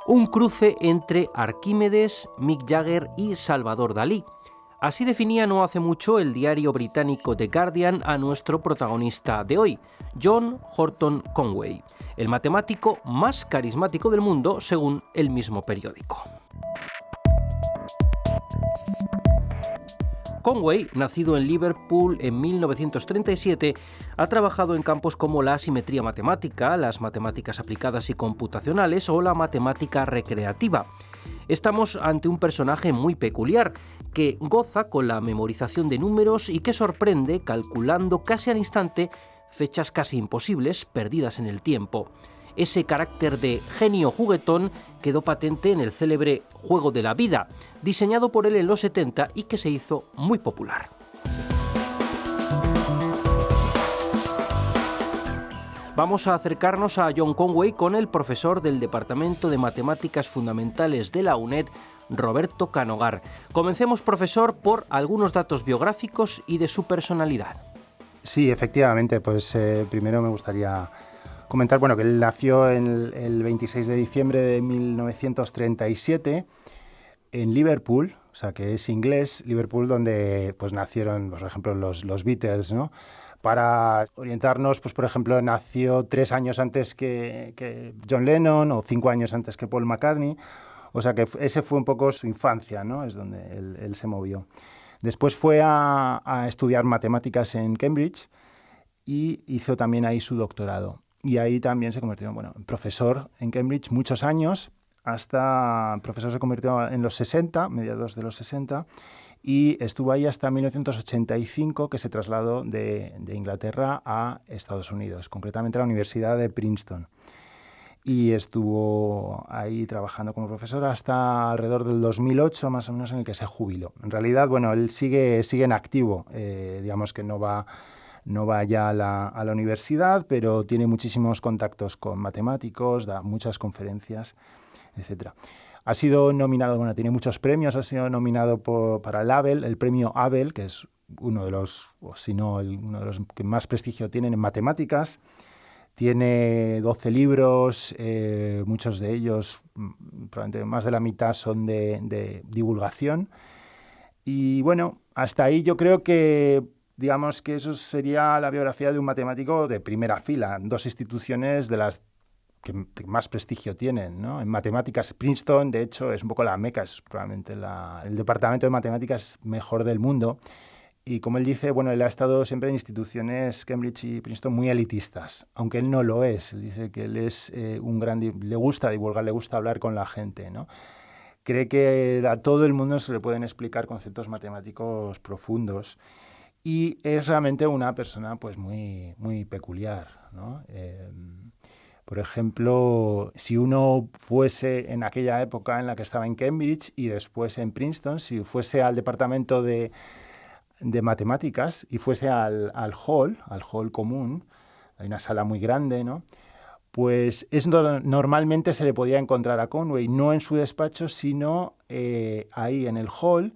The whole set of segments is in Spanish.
Un cruce entre Arquímedes, Mick Jagger y Salvador Dalí. Así definía no hace mucho el diario británico The Guardian a nuestro protagonista de hoy, John Horton Conway, el matemático más carismático del mundo según el mismo periódico. Conway, nacido en Liverpool en 1937, ha trabajado en campos como la asimetría matemática, las matemáticas aplicadas y computacionales o la matemática recreativa. Estamos ante un personaje muy peculiar, que goza con la memorización de números y que sorprende calculando casi al instante fechas casi imposibles perdidas en el tiempo. Ese carácter de genio juguetón quedó patente en el célebre Juego de la Vida, diseñado por él en los 70 y que se hizo muy popular. Vamos a acercarnos a John Conway con el profesor del Departamento de Matemáticas Fundamentales de la UNED, Roberto Canogar. Comencemos, profesor, por algunos datos biográficos y de su personalidad. Sí, efectivamente, pues primero me gustaría comentar que él nació el 26 de diciembre de 1937 en Liverpool, o sea que es inglés, Liverpool, donde pues nacieron, por ejemplo, los Beatles, ¿no? Para orientarnos, pues por ejemplo, nació 3 años antes que John Lennon o 5 años antes que Paul McCartney, o sea que ese fue un poco su infancia, ¿no? Es donde él se movió. Después fue a estudiar matemáticas en Cambridge y hizo también ahí su doctorado. Y ahí también se convirtió en profesor en Cambridge muchos años, hasta profesor se convirtió en los 60, mediados de los 60, y estuvo ahí hasta 1985, que se trasladó de Inglaterra a Estados Unidos, concretamente a la Universidad de Princeton. Y estuvo ahí trabajando como profesor hasta alrededor del 2008, más o menos, en el que se jubiló. En realidad, él sigue en activo, digamos que no va ya a la universidad, pero tiene muchísimos contactos con matemáticos, da muchas conferencias, etc. Ha sido nominado, tiene muchos premios, ha sido nominado para el Abel, el premio Abel, que es uno de los, o si no, uno de los que más prestigio tienen en matemáticas. Tiene 12 libros, muchos de ellos, probablemente más de la mitad, son de divulgación. Y hasta ahí yo creo que, digamos que eso sería la biografía de un matemático de primera fila, 2 instituciones de las que más prestigio tienen, ¿no? En matemáticas, Princeton, de hecho, es un poco la meca, es probablemente el departamento de matemáticas mejor del mundo. Y como él dice, él ha estado siempre en instituciones, Cambridge y Princeton, muy elitistas, aunque él no lo es. Él dice que él es le gusta divulgar, le gusta hablar con la gente, ¿no? Cree que a todo el mundo se le pueden explicar conceptos matemáticos profundos y es realmente una persona pues muy, muy peculiar, ¿no? Por ejemplo, si uno fuese en aquella época en la que estaba en Cambridge y después en Princeton, si fuese al departamento de matemáticas y fuese al hall común, hay una sala muy grande, ¿no? Pues normalmente se le podía encontrar a Conway, no en su despacho, sino ahí en el hall,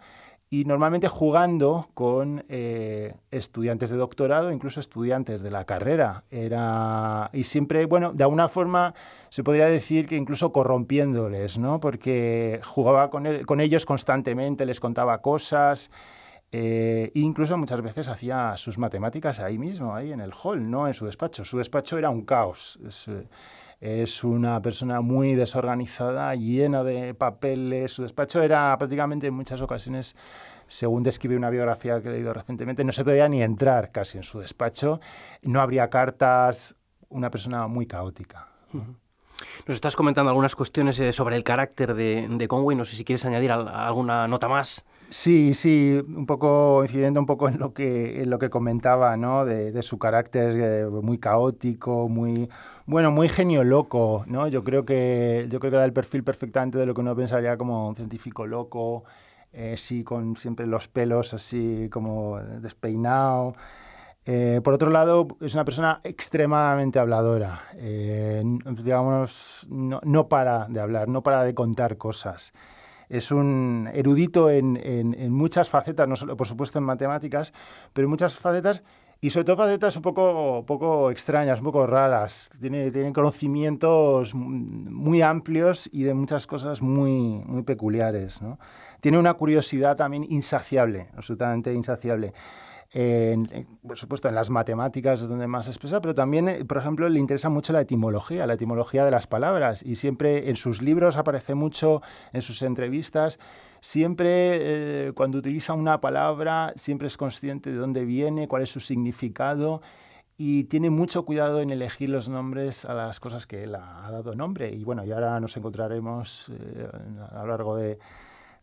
y normalmente jugando con estudiantes de doctorado, incluso estudiantes de la carrera. Y siempre, de alguna forma se podría decir que incluso corrompiéndoles, ¿no? Porque jugaba con ellos constantemente, les contaba cosas. Incluso muchas veces hacía sus matemáticas ahí mismo, ahí en el hall, no en su despacho. Su despacho era un caos. Es una persona muy desorganizada, llena de papeles. Su despacho era prácticamente en muchas ocasiones, según describe una biografía que he leído recientemente, no se podía ni entrar casi en su despacho. No habría cartas. Una persona muy caótica. Nos estás comentando algunas cuestiones sobre el carácter de Conway. No sé si quieres añadir alguna nota más. Sí, un poco incidiendo un poco en lo que comentaba, ¿no? De su carácter muy caótico, muy genio loco, ¿no? Yo creo que da el perfil perfectamente de lo que uno pensaría como un científico loco, sí, con siempre los pelos así como despeinado. Por otro lado, es una persona extremadamente habladora. Digamos, no para de hablar, no para de contar cosas. Es un erudito en muchas facetas, no solo, por supuesto, en matemáticas, pero en muchas facetas, Y sobre todo facetas un poco extrañas, un poco raras. Tiene conocimientos muy amplios y de muchas cosas muy peculiares, ¿no? Tiene una curiosidad también insaciable, absolutamente insaciable. Por supuesto, en las matemáticas es donde más se expresa, pero también, por ejemplo, le interesa mucho la etimología de las palabras. Y siempre en sus libros aparece mucho, en sus entrevistas, siempre cuando utiliza una palabra, siempre es consciente de dónde viene, cuál es su significado. Y tiene mucho cuidado en elegir los nombres a las cosas que él ha dado nombre. Y bueno, y ahora nos encontraremos a lo largo de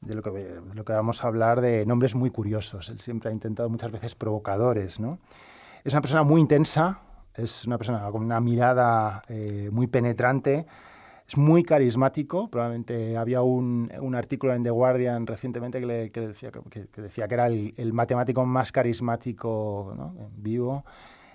lo que vamos a hablar, de nombres muy curiosos. Él siempre ha intentado muchas veces provocadores, ¿no? Es una persona muy intensa, es una persona con una mirada muy penetrante, es muy carismático. Probablemente había un artículo en The Guardian recientemente que decía que era el matemático más carismático, ¿no?, en vivo.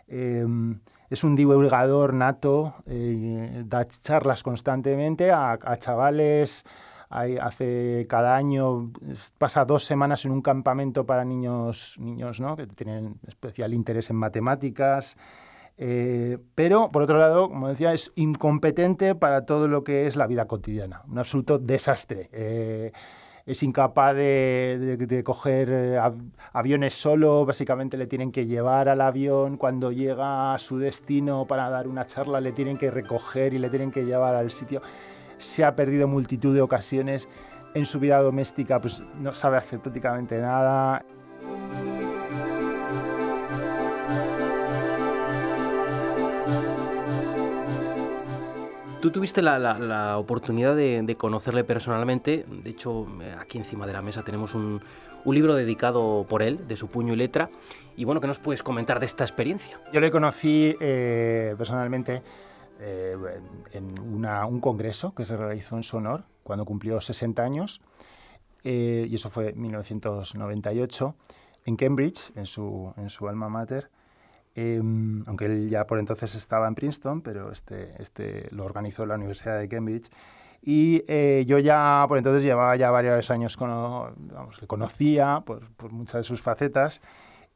Es un divulgador nato, da charlas constantemente a chavales. Hace cada año, pasa 2 semanas en un campamento para niños, ¿no?, que tienen especial interés en matemáticas. Pero, por otro lado, como decía, es incompetente para todo lo que es la vida cotidiana. Un absoluto desastre. Es incapaz de coger aviones solo. Básicamente le tienen que llevar al avión. Cuando llega a su destino para dar una charla, le tienen que recoger y le tienen que llevar al sitio. Se ha perdido multitud de ocasiones. En su vida doméstica pues no sabe hacer prácticamente nada. Tú tuviste la oportunidad de conocerle personalmente. De hecho, aquí encima de la mesa tenemos un libro dedicado por él, de su puño y letra. Y bueno, ¿qué nos puedes comentar de esta experiencia? Yo le conocí personalmente en un congreso que se realizó en su honor cuando cumplió 60 años, y eso fue en 1998, en Cambridge, en su alma mater. Aunque él ya por entonces estaba en Princeton, pero este lo organizó la Universidad de Cambridge. Y yo ya por entonces llevaba ya varios años, le conocía por muchas de sus facetas.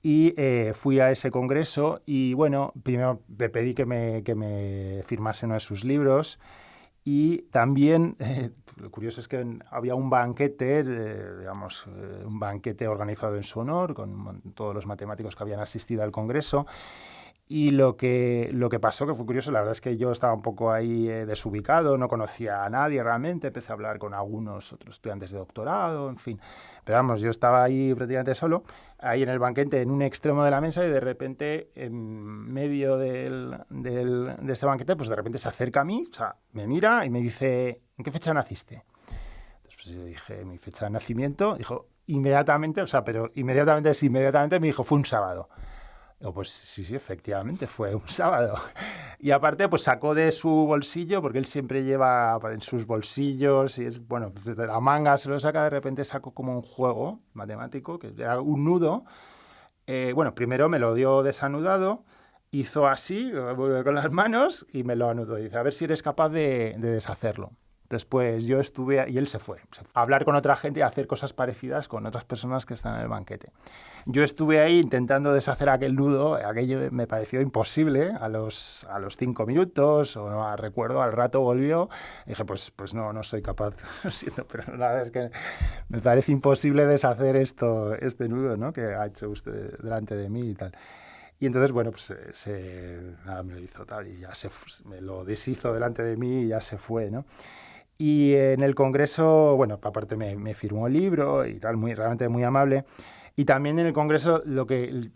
Y fui a ese congreso y, bueno, primero le pedí que me firmase uno de sus libros. Y también, lo curioso es que había un banquete, un banquete organizado en su honor, con todos los matemáticos que habían asistido al congreso. Y lo que pasó, que fue curioso, la verdad es que yo estaba un poco ahí desubicado, no conocía a nadie realmente, empecé a hablar con algunos otros estudiantes de doctorado, en fin. Pero vamos, yo estaba ahí prácticamente solo, ahí en el banquete, en un extremo de la mesa, y de repente, en medio de este banquete, pues de repente se acerca a mí, o sea, me mira y me dice: ¿en qué fecha naciste? Entonces pues yo dije mi fecha de nacimiento, dijo inmediatamente, inmediatamente me dijo: fue un sábado. Pues sí, efectivamente, fue un sábado. Y aparte, pues sacó de su bolsillo, porque él siempre lleva en sus bolsillos, y es, bueno, pues desde la manga se lo saca, de repente sacó como un juego matemático, que era un nudo. Bueno, primero me lo dio desanudado, hizo así, con las manos, y me lo anudó. Y dice: a ver si eres capaz de deshacerlo. Después yo estuve, y él se fue a hablar con otra gente y a hacer cosas parecidas con otras personas que están en el banquete. Yo estuve ahí intentando deshacer aquel nudo, aquello me pareció imposible. A los 5 minutos, o no recuerdo, al rato volvió, y dije: pues no soy capaz, lo siento, pero la verdad es que me parece imposible deshacer este nudo, ¿no?, que ha hecho usted delante de mí y tal. Y entonces, bueno, pues nada, me lo hizo tal, y me lo deshizo delante de mí y ya se fue, ¿no? Y en el congreso, bueno, aparte me firmó el libro y tal, realmente muy amable. Y también en el congreso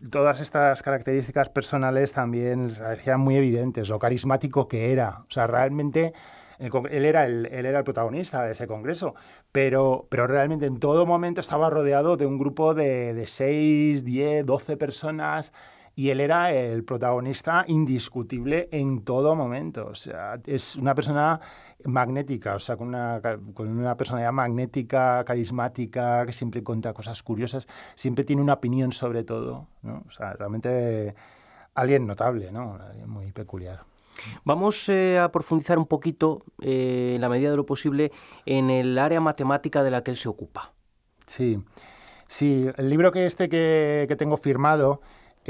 todas estas características personales también se hacían muy evidentes, lo carismático que era. O sea, realmente él era el protagonista de ese congreso, pero realmente en todo momento estaba rodeado de un grupo de 6, 10, 12 personas. Y él era el protagonista indiscutible en todo momento. O sea, es una persona magnética, o sea, con una personalidad magnética, carismática, que siempre cuenta cosas curiosas, siempre tiene una opinión sobre todo, ¿no? O sea, realmente alguien notable, ¿no? Alguien muy peculiar. Vamos a profundizar un poquito, en la medida de lo posible, en el área matemática de la que él se ocupa. Sí, el libro que tengo firmado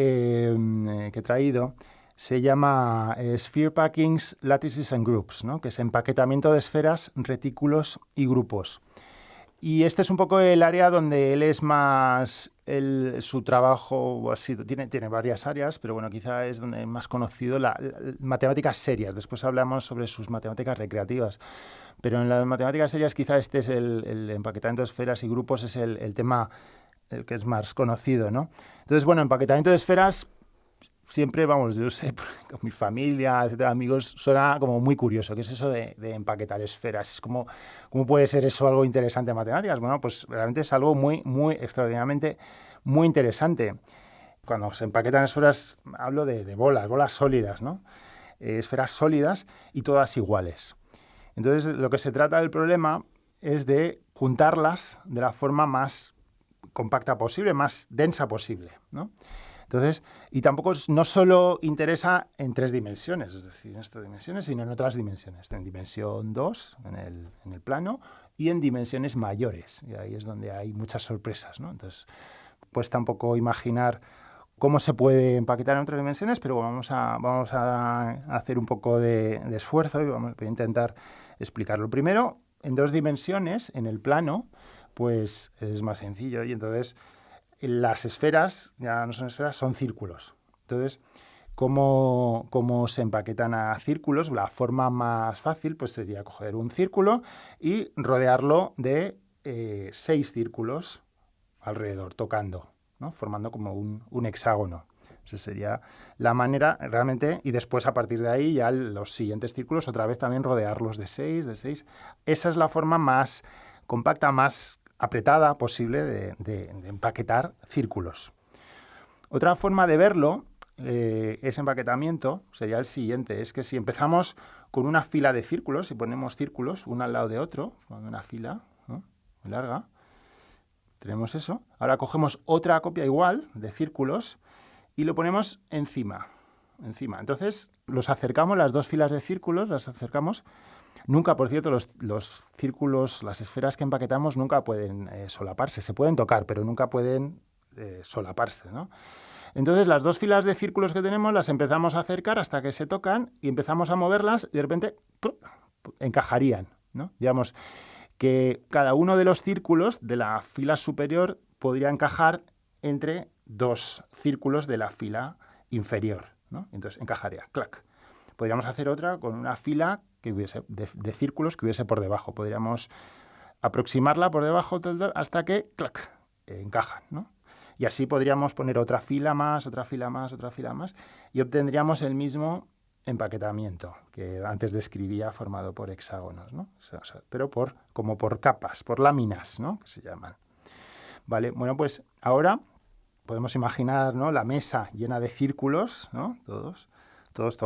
que he traído se llama Sphere Packings, Lattices and Groups, ¿no? Que es empaquetamiento de esferas, retículos y grupos. Y este es un poco el área donde él es más, su trabajo ha sido, tiene varias áreas, pero bueno, quizá es donde es más conocido matemáticas serias. Después hablamos sobre sus matemáticas recreativas. Pero en las matemáticas serias quizá este es el empaquetamiento de esferas y grupos, es el tema el que es más conocido, ¿no? Entonces, bueno, empaquetamiento de esferas, siempre, vamos, yo sé, con mi familia, etcétera, amigos, suena como muy curioso. ¿Qué es eso de empaquetar esferas? Es como, ¿cómo puede ser eso algo interesante en matemáticas? Bueno, pues realmente es algo muy, muy extraordinariamente muy interesante. Cuando se empaquetan esferas, hablo de bolas sólidas, ¿no? Esferas sólidas y todas iguales. Entonces, lo que se trata del problema es de juntarlas de la forma más compacta posible, más densa posible, ¿no? Entonces, y tampoco no solo interesa en 3 dimensiones, es decir, en estas dimensiones, sino en otras dimensiones, en dimensión 2, en el plano, y en dimensiones mayores. Y ahí es donde hay muchas sorpresas, ¿no? Entonces, pues tampoco imaginar cómo se puede empaquetar en otras dimensiones, pero vamos a hacer un poco de esfuerzo y voy a intentar explicarlo. Primero, en 2 dimensiones, en el plano, pues es más sencillo y entonces las esferas ya no son esferas, son círculos. Entonces, ¿cómo se empaquetan a círculos? La forma más fácil pues sería coger un círculo y rodearlo de 6 círculos alrededor, tocando, ¿no? Formando como un hexágono. Esa sería la manera realmente, y después a partir de ahí ya los siguientes círculos otra vez también rodearlos de 6. Esa es la forma más compacta, más apretada posible de empaquetar círculos. Otra forma de verlo, ese empaquetamiento, sería el siguiente, es que si empezamos con una fila de círculos, y ponemos círculos uno al lado de otro, una fila, ¿no?, muy larga, tenemos eso. Ahora cogemos otra copia igual de círculos y lo ponemos encima. Entonces los acercamos, las 2 filas de círculos, las acercamos. Nunca, por cierto, los círculos, las esferas que empaquetamos nunca pueden solaparse. Se pueden tocar, pero nunca pueden solaparse, ¿no? Entonces las 2 filas de círculos que tenemos las empezamos a acercar hasta que se tocan y empezamos a moverlas y de repente encajarían, ¿no? Digamos que cada uno de los círculos de la fila superior podría encajar entre 2 círculos de la fila inferior, ¿no? Entonces encajaría, clac. Podríamos hacer otra con una fila que hubiese de círculos que hubiese por debajo. Podríamos aproximarla por debajo hasta que, clac, encajan, ¿no? Y así podríamos poner otra fila más, otra fila más, otra fila más, y obtendríamos el mismo empaquetamiento que antes describía, formado por hexágonos, ¿no? Pero como por capas, por láminas, ¿no?, que se llaman. Vale, bueno, pues ahora podemos imaginar, ¿no?, la mesa llena de círculos, ¿no?, todos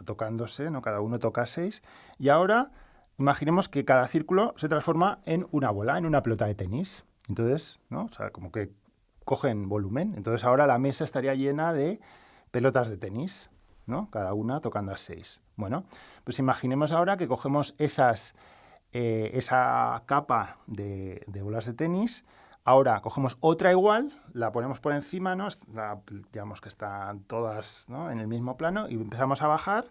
tocándose, ¿no?, cada uno toca 6, y ahora imaginemos que cada círculo se transforma en una bola, en una pelota de tenis. Entonces, ¿no?, o sea, como que cogen volumen. Entonces ahora la mesa estaría llena de pelotas de tenis, ¿no?, cada una tocando a 6. Bueno, pues imaginemos ahora que cogemos esa capa de bolas de tenis. Ahora cogemos otra igual, la ponemos por encima, ¿no?, digamos que están todas, ¿no?, en el mismo plano, y empezamos a bajar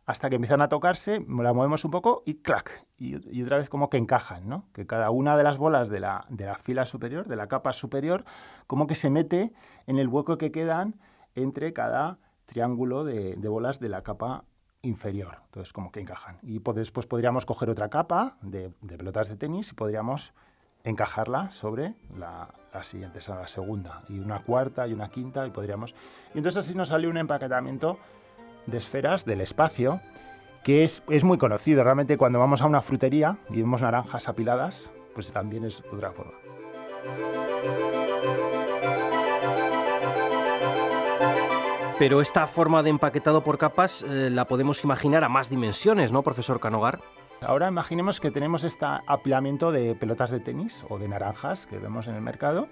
hasta que empiezan a tocarse, la movemos un poco y ¡clac! Y otra vez como que encajan, ¿no? Que cada una de las bolas de la fila superior, de la capa superior, como que se mete en el hueco que quedan entre cada triángulo de bolas de la capa inferior. Entonces como que encajan. Y después podríamos coger otra capa de pelotas de tenis y podríamos encajarla sobre la siguiente, la segunda, y una cuarta y una quinta, y entonces así nos sale un empaquetamiento de esferas del espacio que es muy conocido. Realmente cuando vamos a una frutería y vemos naranjas apiladas, pues también es otra forma. Pero esta forma de empaquetado por capas la podemos imaginar a más dimensiones, ¿no, profesor Canogar? Ahora imaginemos que tenemos este apilamiento de pelotas de tenis o de naranjas que vemos en el mercado,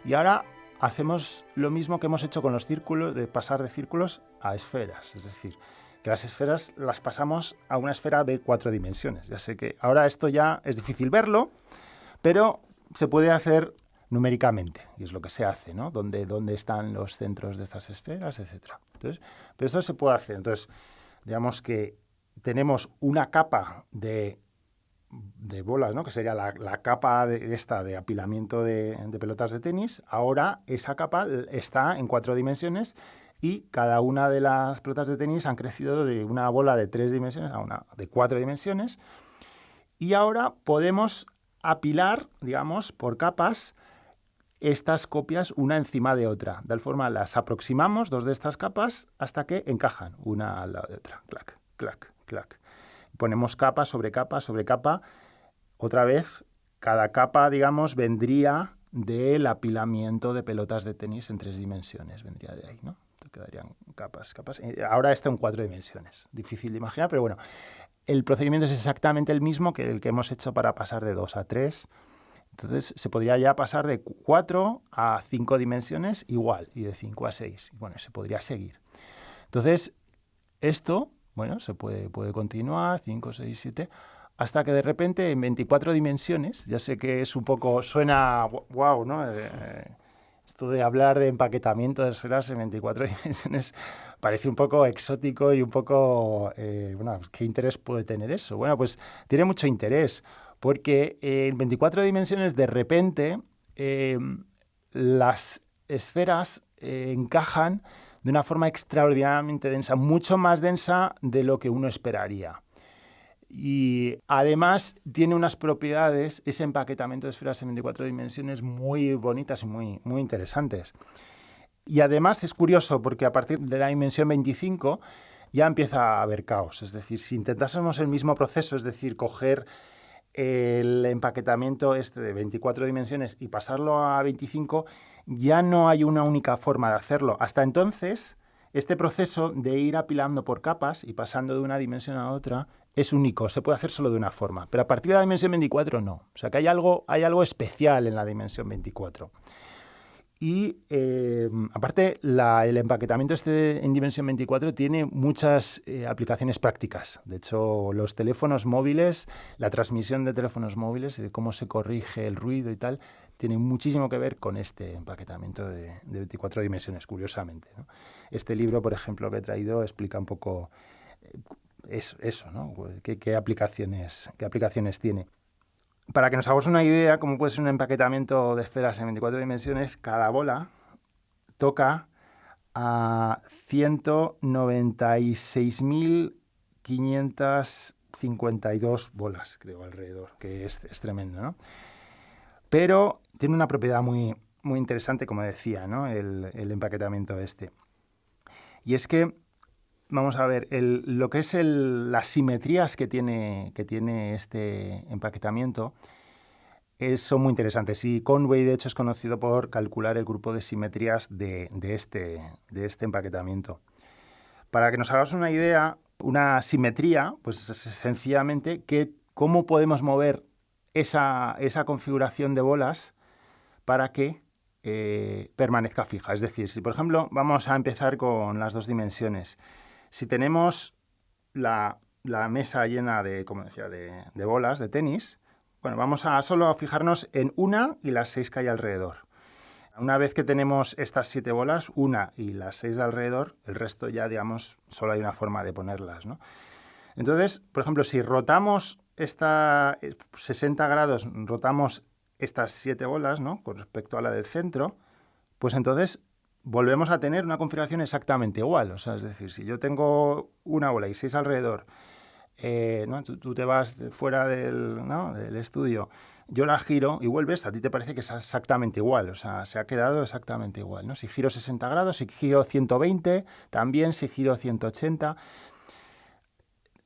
y ahora hacemos lo mismo que hemos hecho con los círculos, de pasar de círculos a esferas. Es decir, que las esferas las pasamos a una esfera de 4 dimensiones. Ya sé que ahora esto ya es difícil verlo, pero se puede hacer numéricamente, y es lo que se hace, ¿no? Dónde están los centros de estas esferas, etcétera. Entonces, pero esto se puede hacer. Entonces, digamos que tenemos una capa de bolas, ¿no? Que sería la capa de apilamiento de pelotas de tenis. Ahora esa capa está en 4 dimensiones y cada una de las pelotas de tenis han crecido de una bola de 3 dimensiones a una de 4 dimensiones. Y ahora podemos apilar, digamos, por capas estas copias una encima de otra. De tal forma las aproximamos, 2 de estas capas, hasta que encajan una al lado de otra. Clac, clac, clac. Ponemos capa sobre capa sobre capa. Otra vez, cada capa, digamos, vendría del apilamiento de pelotas de tenis en 3 dimensiones. Vendría de ahí, ¿no? Quedarían capas, capas. Ahora esto en 4 dimensiones. Difícil de imaginar, pero bueno. El procedimiento es exactamente el mismo que el que hemos hecho para pasar de 2 a 3. Entonces, se podría ya pasar de 4 a 5 dimensiones igual, y de 5 a 6. Bueno, se podría seguir. Entonces, esto, bueno, se puede continuar, 5, 6, 7, hasta que de repente en 24 dimensiones, ya sé que es un poco, suena wow, ¿no? Esto de hablar de empaquetamiento de esferas en 24 dimensiones parece un poco exótico y un poco, bueno, ¿qué interés puede tener eso? Bueno, pues tiene mucho interés, porque en 24 dimensiones de repente las esferas encajan de una forma extraordinariamente densa, mucho más densa de lo que uno esperaría. Y además tiene unas propiedades, ese empaquetamiento de esferas en 24 dimensiones, muy bonitas y muy interesantes. Y además es curioso porque a partir de la dimensión 25 ya empieza a haber caos. Es decir, si intentásemos el mismo proceso, es decir, coger el empaquetamiento este de 24 dimensiones y pasarlo a 25, ya no hay una única forma de hacerlo. Hasta entonces, este proceso de ir apilando por capas y pasando de una dimensión a otra es único, se puede hacer solo de una forma. Pero a partir de la dimensión 24 no. O sea que hay algo especial en la dimensión 24. Y aparte, el empaquetamiento en dimensión 24 tiene muchas aplicaciones prácticas. De hecho, los teléfonos móviles, la transmisión de teléfonos móviles, de cómo se corrige el ruido y tal, tiene muchísimo que ver con este empaquetamiento de 24 dimensiones, curiosamente, ¿no? Este libro, por ejemplo, que he traído, explica un poco eso, ¿no? ¿Qué aplicaciones tiene? Para que nos hagamos una idea, cómo puede ser un empaquetamiento de esferas en 24 dimensiones, cada bola toca a 196.552 bolas, creo, alrededor, que es tremendo, ¿no? Pero tiene una propiedad muy interesante, como decía, ¿no? El empaquetamiento este. Y es que, vamos a ver, lo que es las simetrías que tiene este empaquetamiento son muy interesantes. Y Conway, de hecho, es conocido por calcular el grupo de simetrías de este empaquetamiento. Para que nos hagamos una idea, una simetría, pues es sencillamente cómo podemos mover esa configuración de bolas para que permanezca fija. Es decir, si por ejemplo vamos a empezar con las 2 dimensiones, si tenemos la mesa llena como decía, de bolas de tenis, bueno, vamos a solo fijarnos en una y las 6 que hay alrededor. Una vez que tenemos estas 7 bolas, una y las 6 de alrededor, el resto ya, digamos, solo hay una forma de ponerlas, ¿no? Entonces, por ejemplo, si rotamos 60 grados, rotamos estas 7 bolas, ¿no?, con respecto a la del centro, pues entonces volvemos a tener una configuración exactamente igual. O sea, es decir, si yo tengo una bola y 6 alrededor, ¿no? Tú te vas fuera del estudio, yo la giro y vuelves, a ti te parece que es exactamente igual. O sea, se ha quedado exactamente igual, ¿no? Si giro 60 grados, si giro 120, también, si giro 180...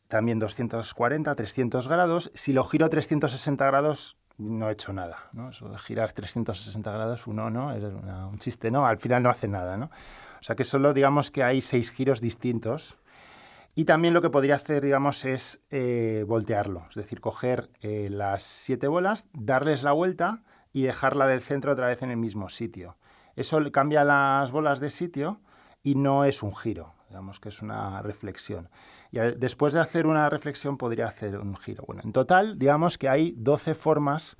también 240, 300 grados. Si lo giro 360 grados, no he hecho nada, ¿no? Eso de girar 360 grados, ¿no? Es un chiste, ¿no? Al final no hace nada, ¿no? O sea que solo, digamos, que hay 6 giros distintos. Y también lo que podría hacer, digamos, es voltearlo. Es decir, coger las 7 bolas, darles la vuelta y dejarla del centro otra vez en el mismo sitio. Eso cambia las bolas de sitio y no es un giro. Digamos que es una reflexión. Y después de hacer una reflexión podría hacer un giro. Bueno, en total, digamos que hay 12 formas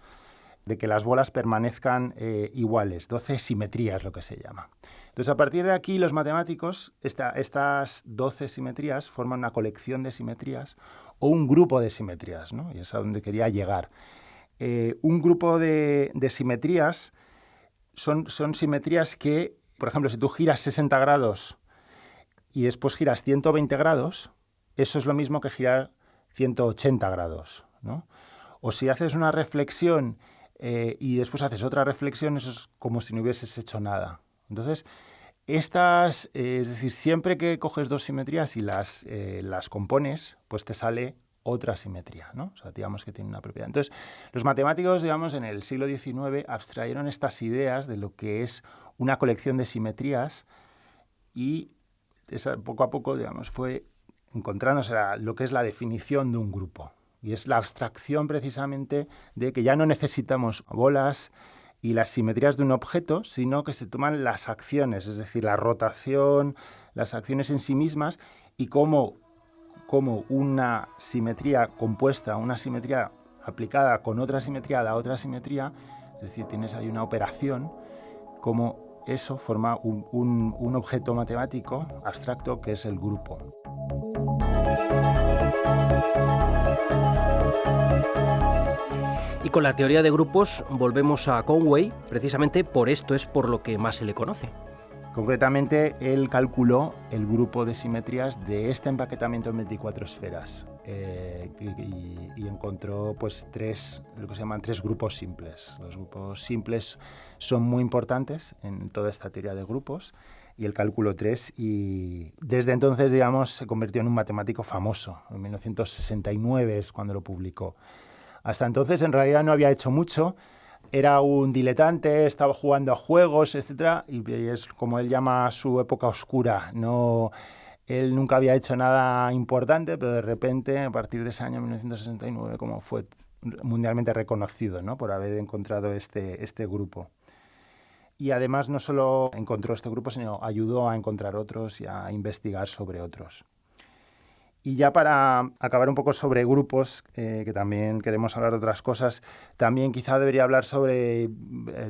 de que las bolas permanezcan iguales, 12 simetrías lo que se llama. Entonces, a partir de aquí, los matemáticos, estas 12 simetrías forman una colección de simetrías o un grupo de simetrías, ¿no? Y es a donde quería llegar. Un grupo de simetrías son simetrías que, por ejemplo, si tú giras 60 grados y después giras 120 grados, eso es lo mismo que girar 180 grados, ¿no? O si haces una reflexión y después haces otra reflexión, eso es como si no hubieses hecho nada. Entonces, es decir, siempre que coges dos simetrías y las compones, pues te sale otra simetría, ¿no? O sea, digamos que tiene una propiedad. Entonces, los matemáticos, digamos, en el siglo XIX abstrayeron estas ideas de lo que es una colección de simetrías y poco a poco, digamos, fue encontrándose lo que es la definición de un grupo. Y es la abstracción precisamente de que ya no necesitamos bolas y las simetrías de un objeto, sino que se toman las acciones, es decir, la rotación, las acciones en sí mismas y cómo una simetría compuesta, una simetría aplicada con otra simetría da otra simetría, es decir, tienes ahí una operación, como eso forma un objeto matemático abstracto que es el grupo. Y con la teoría de grupos volvemos a Conway, precisamente por esto es por lo que más se le conoce. Concretamente, él calculó el grupo de simetrías de este empaquetamiento en 24 esferas y encontró pues lo que se llaman tres grupos simples. Los grupos simples son muy importantes en toda esta teoría de grupos y él calculó 3 y desde entonces, digamos, se convirtió en un matemático famoso. En 1969 es cuando lo publicó. Hasta entonces, en realidad, no había hecho mucho. Era un diletante, estaba jugando a juegos, etc. Y es como él llama su época oscura. Él nunca había hecho nada importante, pero de repente, a partir de ese año 1969, como fue mundialmente reconocido, ¿no? Por haber encontrado este grupo. Y además no solo encontró este grupo, sino ayudó a encontrar otros y a investigar sobre otros. Y ya para acabar un poco sobre grupos, que también queremos hablar de otras cosas, también quizá debería hablar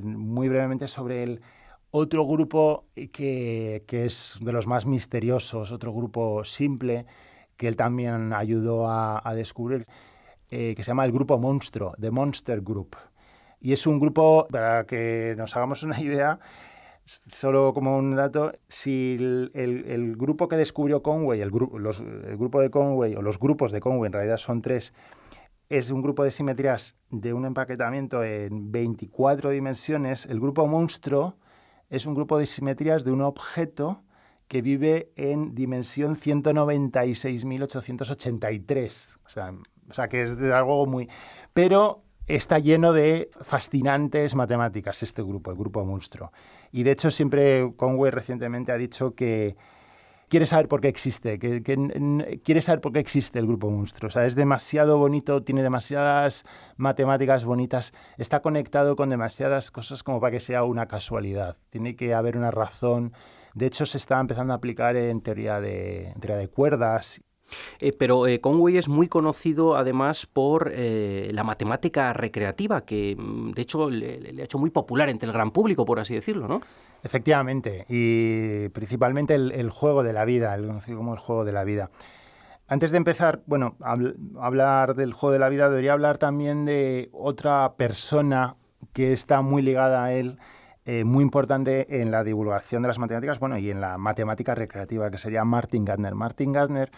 muy brevemente sobre el otro grupo que es de los más misteriosos, otro grupo simple que él también ayudó a descubrir, que se llama el grupo monstruo, The Monster Group. Y es un grupo, para que nos hagamos una idea, solo como un dato, si el grupo que descubrió Conway, el grupo de Conway, o los grupos de Conway, en realidad son 3, es un grupo de simetrías de un empaquetamiento en 24 dimensiones, el grupo monstruo es un grupo de simetrías de un objeto que vive en dimensión 196.883. O sea, que es de algo muy... Pero está lleno de fascinantes matemáticas este grupo, el grupo monstruo. Y de hecho siempre Conway recientemente ha dicho que quiere saber por qué existe, que quiere saber por qué existe el grupo monstruo. O sea, es demasiado bonito, tiene demasiadas matemáticas bonitas, está conectado con demasiadas cosas como para que sea una casualidad. Tiene que haber una razón. De hecho, se está empezando a aplicar en teoría de cuerdas. Pero Conway es muy conocido además por la matemática recreativa, que de hecho le ha hecho muy popular entre el gran público, por así decirlo, ¿no? Efectivamente, y principalmente el juego de la vida, el conocido como el juego de la vida. Antes de empezar, bueno, hablar del juego de la vida, debería hablar también de otra persona que está muy ligada a él, muy importante en la divulgación de las matemáticas, bueno, y en la matemática recreativa, que sería Martin Gardner. Martin Gardner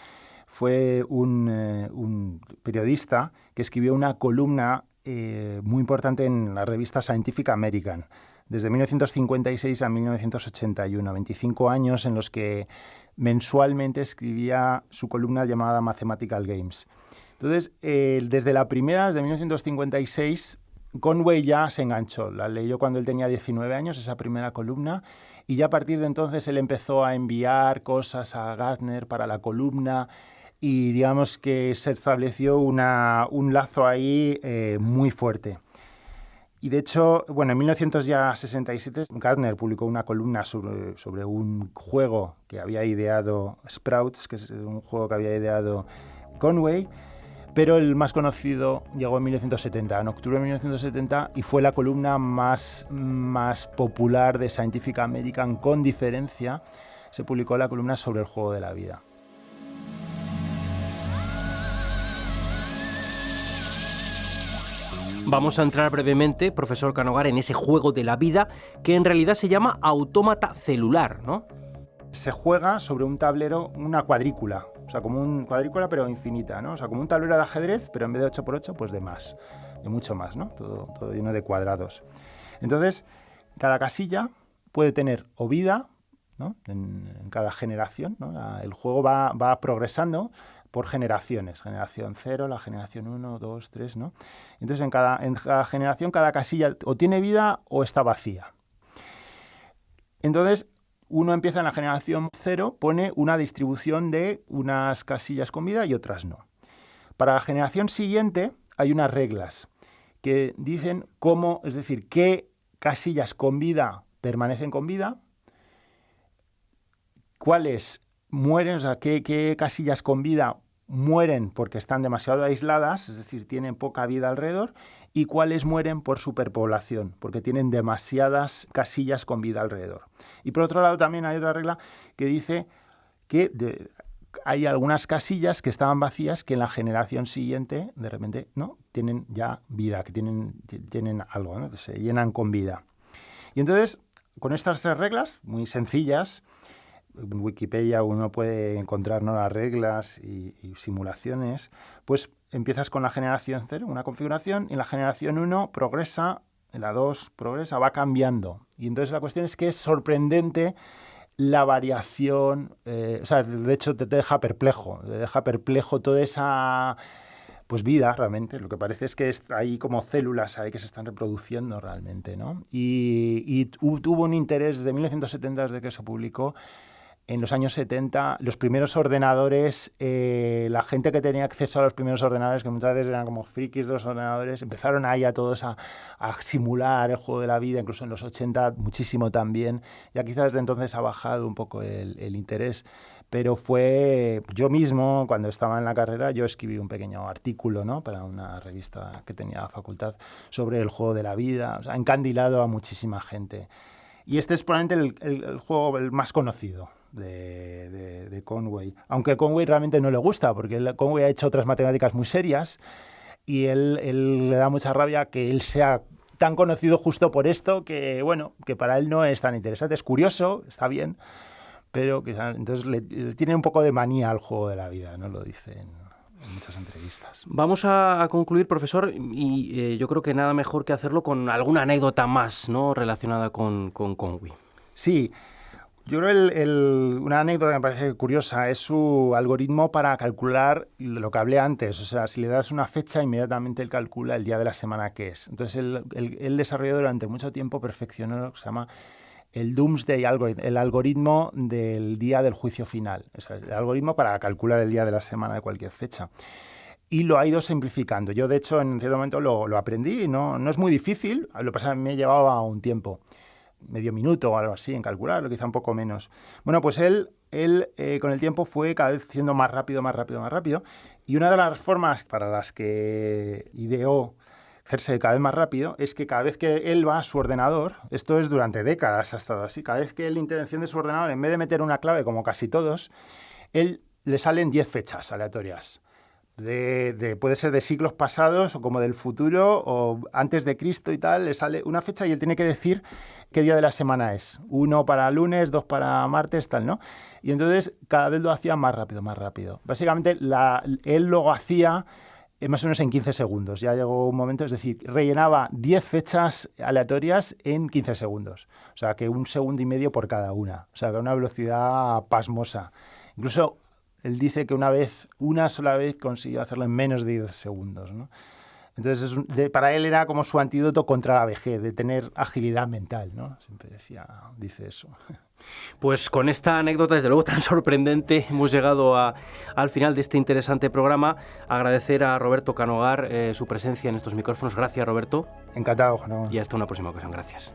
fue un periodista que escribió una columna muy importante en la revista Scientific American, desde 1956 a 1981, 25 años en los que mensualmente escribía su columna llamada Mathematical Games. Entonces, desde 1956, Conway ya se enganchó. La leyó cuando él tenía 19 años, esa primera columna, y ya a partir de entonces él empezó a enviar cosas a Gardner para la columna y digamos que se estableció un lazo ahí muy fuerte. Y de hecho, bueno, en 1967 Gardner publicó una columna sobre un juego que había ideado Sprouts, que es un juego que había ideado Conway, pero el más conocido llegó en 1970, en octubre de 1970, y fue la columna más popular de Scientific American con diferencia. Se publicó la columna sobre el juego de la vida. Vamos a entrar brevemente, profesor Canogar, en ese juego de la vida que en realidad se llama autómata celular, ¿no? Se juega sobre un tablero, una cuadrícula, o sea, como un cuadrícula pero infinita, ¿no? O sea, como un tablero de ajedrez, pero en vez de 8×8, pues de mucho más, ¿no? Todo lleno de cuadrados. Entonces, cada casilla puede tener o vida, ¿no? En cada generación, ¿no? El juego va progresando por generaciones, generación 0, la generación 1, 2, 3, ¿no? Entonces, en cada generación, cada casilla o tiene vida o está vacía. Entonces, uno empieza en la generación 0, pone una distribución de unas casillas con vida y otras no. Para la generación siguiente hay unas reglas que dicen cómo, es decir, qué casillas con vida permanecen con vida, cuáles mueren, o sea, qué casillas con vida mueren porque están demasiado aisladas, es decir, tienen poca vida alrededor, y cuáles mueren por superpoblación, porque tienen demasiadas casillas con vida alrededor. Y por otro lado también hay otra regla que dice que hay algunas casillas que estaban vacías que en la generación siguiente, de repente, ¿no?, tienen ya vida, que tienen algo, ¿no?, se llenan con vida. Y entonces, con estas 3 reglas, muy sencillas, en Wikipedia uno puede encontrar, ¿no?, las reglas y simulaciones, pues empiezas con la generación 0, una configuración, y en la generación 1 progresa, en la 2 progresa, va cambiando. Y entonces la cuestión es que es sorprendente la variación, o sea, de hecho te deja perplejo toda esa pues vida realmente. Lo que parece es que hay como células ahí que se están reproduciendo realmente, ¿no? Y tuvo un interés de 1970 desde que se publicó. En los años 70, los primeros ordenadores, la gente que tenía acceso a los primeros ordenadores, que muchas veces eran como frikis de los ordenadores, empezaron ahí a todos a simular el juego de la vida, incluso en los 80 muchísimo también. Ya quizás desde entonces ha bajado un poco el interés, pero fue yo mismo, cuando estaba en la carrera, yo escribí un pequeño artículo, ¿no?, para una revista que tenía la facultad sobre el juego de la vida. O sea, ha encandilado a muchísima gente. Y este es probablemente el juego el más conocido de Conway. Aunque a Conway realmente no le gusta, porque Conway ha hecho otras matemáticas muy serias y él le da mucha rabia que él sea tan conocido justo por esto, que bueno, que para él no es tan interesante. Es curioso, está bien, pero que entonces le tiene un poco de manía al juego de la vida, ¿no? Lo dice en muchas entrevistas. Vamos a concluir, profesor, y yo creo que nada mejor que hacerlo con alguna anécdota más, ¿no?, relacionada con Conway. Sí, yo creo una anécdota que me parece curiosa es su algoritmo para calcular lo que hablé antes. O sea, si le das una fecha, inmediatamente él calcula el día de la semana que es. Entonces, él desarrolló durante mucho tiempo, perfeccionó lo que se llama el Doomsday Algorithm, el algoritmo del día del juicio final. O sea, el algoritmo para calcular el día de la semana de cualquier fecha. Y lo ha ido simplificando. Yo, de hecho, en cierto momento lo aprendí. No es muy difícil. Lo que pasa es que me llevaba un tiempo, medio minuto o algo así, en calcularlo, quizá un poco menos. Bueno, pues él con el tiempo fue cada vez siendo más rápido. Y una de las formas para las que ideó hacerse cada vez más rápido es que cada vez que él va a su ordenador, esto es durante décadas ha estado así, cada vez que él enciende su ordenador, en vez de meter una clave como casi todos, le salen 10 fechas aleatorias. Puede ser de siglos pasados o como del futuro o antes de Cristo y tal, le sale una fecha y él tiene que decir qué día de la semana es. 1 para lunes, 2 para martes, tal, ¿no? Y entonces cada vez lo hacía más rápido. Básicamente él lo hacía más o menos en 15 segundos. Ya llegó un momento, es decir, rellenaba 10 fechas aleatorias en 15 segundos. O sea, que 1,5 segundos por cada una. O sea, que una velocidad pasmosa. Incluso él dice que una sola vez consiguió hacerlo en menos de 10 segundos, ¿no? Entonces, para él era como su antídoto contra la vejez, de tener agilidad mental, ¿no? Siempre dice eso. Pues con esta anécdota, desde luego tan sorprendente, hemos llegado al final de este interesante programa. Agradecer a Roberto Canogar su presencia en estos micrófonos. Gracias, Roberto. Encantado, Juan. Y hasta una próxima ocasión. Gracias.